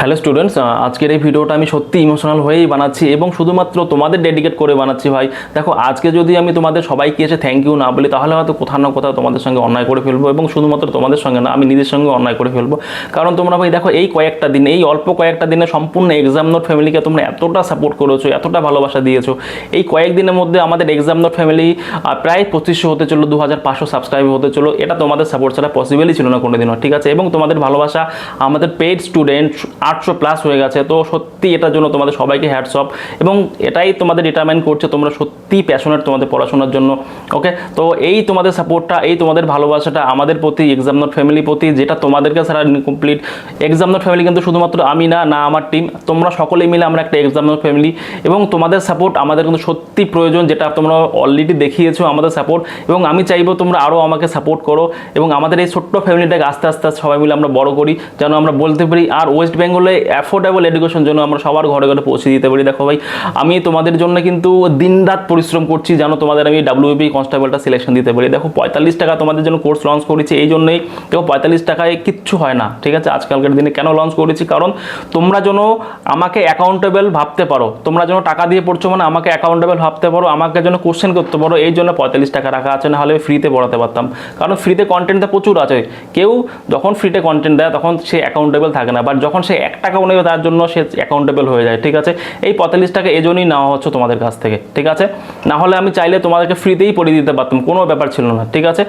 Hello students, আজকের এই ভিডিওটা আমি সত্যি ইমোশনাল হয়েই বানাচ্ছি এবং শুধুমাত্র তোমাদের ডেডিকেট করে বানাচ্ছি ভাই। দেখো, আজকে যদি আমি তোমাদের সবাইকে এসে থ্যাংক ইউ না বলি তাহলে হয়তো কোথাও না কোথাও তোমাদের সঙ্গে অন্যায় করে ফেলবো, এবং শুধুমাত্র তোমাদের সঙ্গে না, আমি নিজের সঙ্গে অন্যায় করে ফেলবো। কারণ তোমরা ভাই দেখো, এই কয়েকটা দিন, এই অল্প কয়েকটা দিনে সম্পূর্ণ এক্সাম নোট ফ্যামিলিকে তোমরা এতটা সাপোর্ট করেছো, এতটা ভালোবাসা দিয়েছো। এই কয়েকদিনের মধ্যে আমাদের এক্সাম নোট ফ্যামিলি প্রায় 2500 হতে চলো, 2500 সাবস্ক্রাইব হতে চলো। এটা তোমাদের সাপোর্ট ছাড়া পসিবলই ছিল না কোনোদিনও, ঠিক আছে? এবং তোমাদের ভালোবাসা, আমাদের পেইড স্টুডেন্ট 800+ হয়ে গেছে। তো সত্যি এটার জন্য তোমাদের সবাইকে হ্যাটস অফ, এবং এটাই তোমাদের ডিটারমাইন করছে তোমরা সত্যি প্যাশনেট তোমাদের পড়াশোনার জন্য। ওকে, তো এই তোমাদের সাপোর্টটা, এই তোমাদের ভালোবাসাটা আমাদের প্রতি, এক্সাম নোট ফ্যামিলির প্রতি, যেটা তোমাদেরকে ছাড়া ইনকমপ্লিট। এক্সাম নোট ফ্যামিলি কিন্তু শুধুমাত্র আমি না, আমার টিম, তোমরা সকলেই মিলে আমরা একটা এক্সাম নোট ফ্যামিলি। এবং তোমাদের সাপোর্ট আমাদের কিন্তু সত্যি প্রয়োজন, যেটা তোমরা অলরেডি দেখিয়েছো আমাদের সাপোর্ট। এবং আমি চাইবো তোমরা আরও আমাকে সাপোর্ট করো, এবং আমাদের এই ছোট্ট ফ্যামিলিটাকে আস্তে আস্তে সবাই মিলে আমরা বড় করি, যেন আমরা বলতে পারি আর ওয়েস্ট বেঙ্গলে অ্যাফোর্ডেবল এডুকেশন জন্য আমরা সবার ঘরে ঘরে পৌঁছে দিতে পারি। দেখো ভাই, আমি তোমাদের জন্য কিন্তু দিনরাত পরিশ্রম করছি, যেন তোমাদের আমি ডাব্লিউবি কনস্টেবলটা সিলেকশন দিতে পারি। দেখো, 45 টাকা তোমাদের জন্য কোর্স লঞ্চ করেছি, এই জন্যই। দেখো, 45 টাকায় কিচ্ছু হয় না, ঠিক আছে? আজকালকার দিনে কেন লঞ্চ করেছি? কারণ তোমরা যেন আমাকে অ্যাকাউন্টেবল ভাবতে পারো, তোমরা যেন টাকা দিয়ে পড়ছো মানে আমাকে অ্যাকাউন্টেবল ভাবতে পারো, আমাকে যেন কোশ্চেন করতে পারো, এই জন্য 45 টাকা রাখা আছে। না হলে ফ্রিতে পড়াতে পারতাম, কারণ ফ্রিতে কন্টেন্টটা প্রচুর আছে। কেউ যখন ফ্রিতে কন্টেন্ট দেয় তখন সে অ্যাকাউন্টেবল থাকে না, বাট যখন সে 1 টাকাও নেবে তার জন্য সে অ্যাকাউন্টেবল হয়ে যায়, ঠিক আছে? এই 45 টাকা এই জন্যই নেওয়া হচ্ছে তোমাদের কাছ থেকে, ঠিক আছে? না হলে আমি চাইলে তোমাদেরকে ফ্রিতেই পড়িয়ে দিতে পারতাম, কোনো ব্যাপার ছিল না, ঠিক আছে?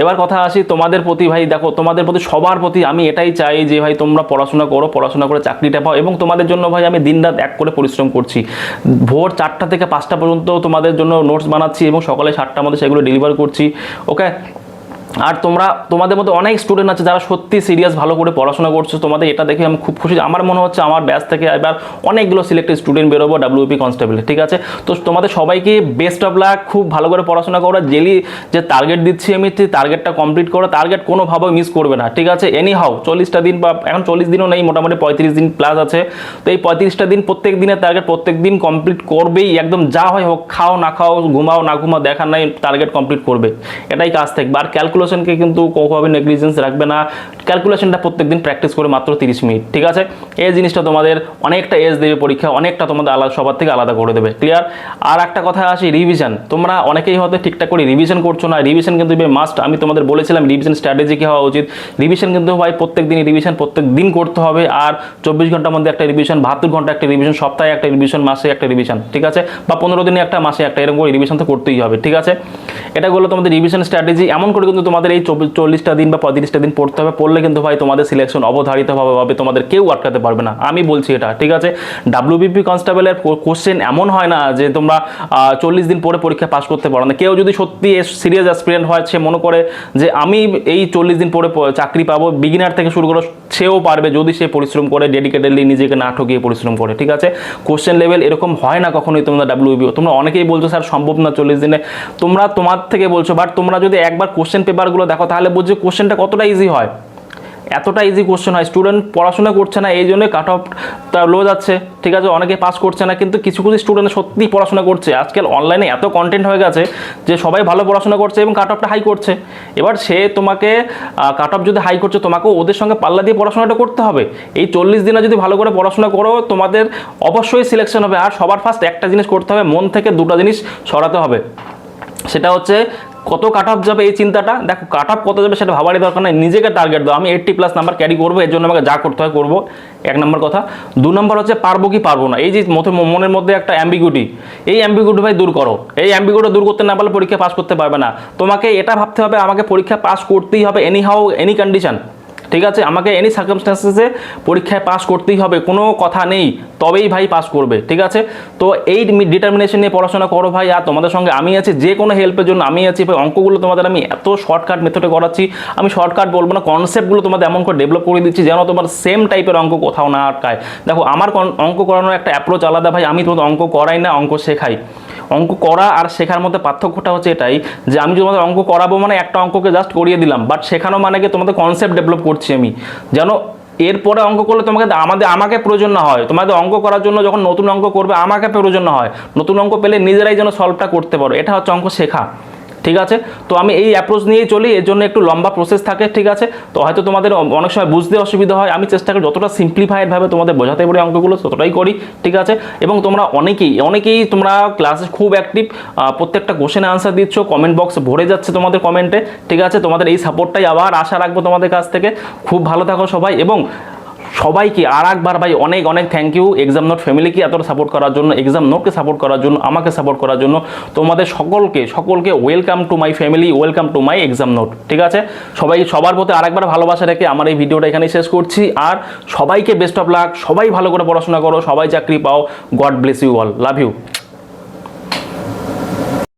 এবার কথা আসি তোমাদের প্রতি। ভাই দেখো, তোমাদের প্রতি, সবার প্রতি আমি এটাই চাই যে ভাই তোমরা পড়াশোনা করো, পড়াশোনা করে চাকরিটা পাও। এবং তোমাদের জন্য ভাই আমি দিনরাত এক করে পরিশ্রম করছি, ভোর 4টা থেকে 5টা পর্যন্ত তোমাদের জন্য নোটস বানাচ্ছি, এবং সকালে 7টার মধ্যে সেগুলো ডেলিভার করছি। ওকে, আর তোমাদের মধ্যে অনেক স্টুডেন্ট আছে যারা সত্যি সিরিয়াস, ভালো করে পড়াশোনা করছো। তোমাদের এটা দেখে আমি খুব খুশি। আমার মনে হচ্ছে আমার ব্যাচ থেকে এবার অনেকগুলো সিলেক্টেড স্টুডেন্ট বেরোবো ডাব্লিউপি কনস্টেবলে, ঠিক আছে? তো তোমাদের সবাইকে বেস্ট অফ লাক, খুব ভালো করে পড়াশোনা করো। যে টার্গেট দিচ্ছি আমি, টার্গেটটা কমপ্লিট করো, টার্গেট কোনোভাবে মিস করবে না, ঠিক আছে? এনি হাউ 40টা দিন, বা এখন 40 দিনও নেই, মোটামুটি 35 দিন প্লাস আছে। তো এই 35টা দিন প্রত্যেক দিনের টার্গেট প্রত্যেক দিন কমপ্লিট করবেই, একদম যা হয় হোক, খাও না খাও, ঘুমাও না ঘুমাও, দেখার নাই, টার্গেট কমপ্লিট করবে, এটাই কাজ থাকবে। আর ক্যালকুলেশনকে কিন্তু কোনোভাবে নেগলিজেন্স রাখবে না। ক্যালকুলেশনটা প্রত্যেকদিন প্র্যাকটিস করে মাত্র 30 মিনিট, ঠিক আছে? এই জিনিসটা তোমাদের অনেকটা এজ দেবে পরীক্ষা, অনেকটা তোমাদের আলাদা, সবার থেকে আলাদা করে দেবে, ক্লিয়ার? আর একটা কথা আসি, রিভিশন। তোমরা অনেকেই হয়তো ঠিকঠাক করে রিভিশন করছো না, রিভিশন কিন্তু মাস্ট। আমি তোমাদের বলেছিলাম রিভিশন স্ট্র্যাটেজি কি হওয়া উচিত। রিভিশন কিন্তু ভাই প্রত্যেক দিনই রিভিশন, প্রত্যেক দিন করতে হবে। আর 24 ঘন্টার মধ্যে একটা রিভিশন, 72 ঘন্টা একটা রিভিশন, সপ্তাহে একটা রিভিশন, মাসে একটা রিভিশন, ঠিক আছে? বা 15 দিনে একটা, মাসে একটা, এরকম করে রিভিশন তো করতেই হবে, ঠিক আছে? এটা হলো তোমাদের রিভিশন স্ট্র্যাটেজি। এমন করে কিন্তু তোমাদের এই 40টা দিন বা 35টা দিন পড়তে হবে। পড়লে কিন্তু ভাই তোমাদের সিলেকশন অবধারিতভাবে হবে, তোমাদের কেউ আটকাতে পারবে না, আমি বলছি এটা, ঠিক আছে? ডাব্লিউবিপি কনস্টেবলের কোশ্চেন এমন হয় না যে তোমরা 40 দিন পরে পরীক্ষা পাস করতে পারো না। কেউ যদি সত্যি সিরিয়াস অ্যাসপিরেন্ট হয়, সে মনে করে যে আমি এই 40 দিন পরে চাকরি পাবো, বিগিনার থেকে শুরু করে সেও পারবে, যদি সে পরিশ্রম করে, ডেডিকেটেডলি নিজেকে না ঠকিয়ে পরিশ্রম করে, ঠিক আছে? কোশ্চেন লেভেল এরকম হয় না কখনোই তোমরা ডাব্লিউবি। তোমরা অনেকেই বলছো স্যার সম্ভব না 40 দিনে, তোমরা তোমার থেকে বলছো, বাট তোমরা যদি একবার কোশ্চেন পেপারগুলো দেখো তাহলে বুঝছো কোশ্চেনটা কতটা ইজি হয়। এতটা ইজি কোশ্চেন হয়। স্টুডেন্ট পড়াশোনা করছে না, এই জন্য কাট অফটা লো যাচ্ছে, ঠিক আছে? অনেকে পাস করছে না, কিন্তু কিছু কিছু স্টুডেন্ট সত্যি পড়াশোনা করছে। আজকাল অনলাইনে এত কন্টেন্ট হয়ে গেছে যে সবাই ভালো পড়াশোনা করছে এবং কাট অফটা হাই করছে। এবার সে তোমাকে কাট অফ যদি হাই করছে, তোমাকেও ওদের সঙ্গে পাল্লা দিয়ে পড়াশোনাটা করতে হবে। এই 40 দিনে যদি ভালো করে পড়াশোনা করো, তোমাদের অবশ্যই সিলেকশন হবে। আর সবার ফার্স্ট একটা জিনিস করতে হবে, মন থেকে দুটো জিনিস সরাতে হবে। সেটা হচ্ছে কত কাট অফ যাবে এই চিন্তাটা। দেখো, কাট অফ কত যাবে সেটা ভাবারই দরকার নেই, নিজেকে টার্গেট দাও। আমি 80+ নাম্বার ক্যারি করবো, এর জন্য আমাকে যা করতে হয় করবো, 1 নম্বর কথা। 2 নম্বর হচ্ছে পারবো কি পারবো না, এই যে মনের মধ্যে একটা অ্যাম্বিগুইটি, এই অ্যাম্বিগুইটি ভাই দূর করো। এই অ্যাম্বিগুইটি দূর করতে না পারলে পরীক্ষা পাস করতে পারবে না। তোমাকে এটা ভাবতে হবে, আমাকে পরীক্ষা পাস করতেই হবে, এনি হাউ এনি কন্ডিশন, ঠিক আছে? আমাকে এনি সার্কামস্ট্যান্সেসে পরীক্ষায় পাস করতেই হবে, কোনো কথা নেই, তবেই ভাই পাস করবে, ঠিক আছে? তো এই ডিটারমিনেশন নিয়ে পড়াশোনা করো ভাই। আর তোমাদের সঙ্গে আমি আছি, যে কোনো হেল্পের জন্য আমি আছি ভাই। অঙ্কগুলো তোমাদের আমি এত শর্টকাট মেথডে করাচ্ছি, আমি শর্টকাট বলবো না, কনসেপ্টগুলো তোমাদের এমন করে ডেভেলপ করে দিচ্ছি যেন তোমার সেম টাইপের অঙ্ক কোথাও না আটকায়। দেখো, আমার অঙ্ক করানোর একটা অ্যাপ্রোচ আলাদা ভাই। আমি তোমাদের অঙ্ক করাই না, অঙ্ক শেখাই। অঙ্ক করা আর শেখার মধ্যে পার্থক্যটা হচ্ছে এটাই যে আমি তোমাদের অঙ্ক করাবো মানে একটা অঙ্ককে জাস্ট করিয়ে দিলাম, বাট শেখানো মানে কি তোমাদের কনসেপ্ট ডেভেলপ করছি আমি, যেন এরপরে অঙ্ক করলে তোমাকে আমাকে প্রয়োজন না হয়। তোমাদের অঙ্ক করার জন্য যখন নতুন অঙ্ক করবে আমাকে প্রয়োজন না হয়, নতুন অঙ্ক পেলে নিজেরাই যেন সলভটা করতে পারো। এটা হচ্ছে অঙ্ক শেখা, ঠিক আছে। তো আমি এই অ্যাপ্রোচ নিয়েই চলি, এর জন্য একটু লম্বা প্রসেস থাকে, ঠিক আছে। তো হয়তো তোমাদের অনেক সময় বুঝতে অসুবিধা হয়, আমি চেষ্টা করি যতটা সিম্পলিফাইডভাবে তোমাদের বোঝাতে পারি অঙ্কগুলো ততটাই করি, ঠিক আছে। এবং তোমরা অনেকেই তোমরা ক্লাসে খুব অ্যাক্টিভ, প্রত্যেকটা কোশ্চেনে আনসার দিচ্ছ, কমেন্ট বক্স ভরে যাচ্ছে তোমাদের কমেন্টে, ঠিক আছে। তোমাদের এই সাপোর্টটাই আবার আশা রাখবো তোমাদের কাছ থেকে। খুব ভালো থাকো সবাই, এবং সবাইকে আর একবার ভাই অনেক অনেক থ্যাংক ইউ এক্সাম নোট ফ্যামিলিকে এতটা সাপোর্ট করার জন্য, এক্সাম নোটকে সাপোর্ট করার জন্য, আমাকে সাপোর্ট করার জন্য। তোমাদের সকলকে welcome to my family, welcome to my exam note, ঠিক আছে। সবার প্রতি আরেকবার ভালোবাসা রেখে আমার এই ভিডিওটা এখানেই শেষ করছি। আর সবাইকে বেস্ট অফ লাক, সবাই ভালো করে পড়াশোনা করো, সবাই চাকরি পাও। God bless you all, love you.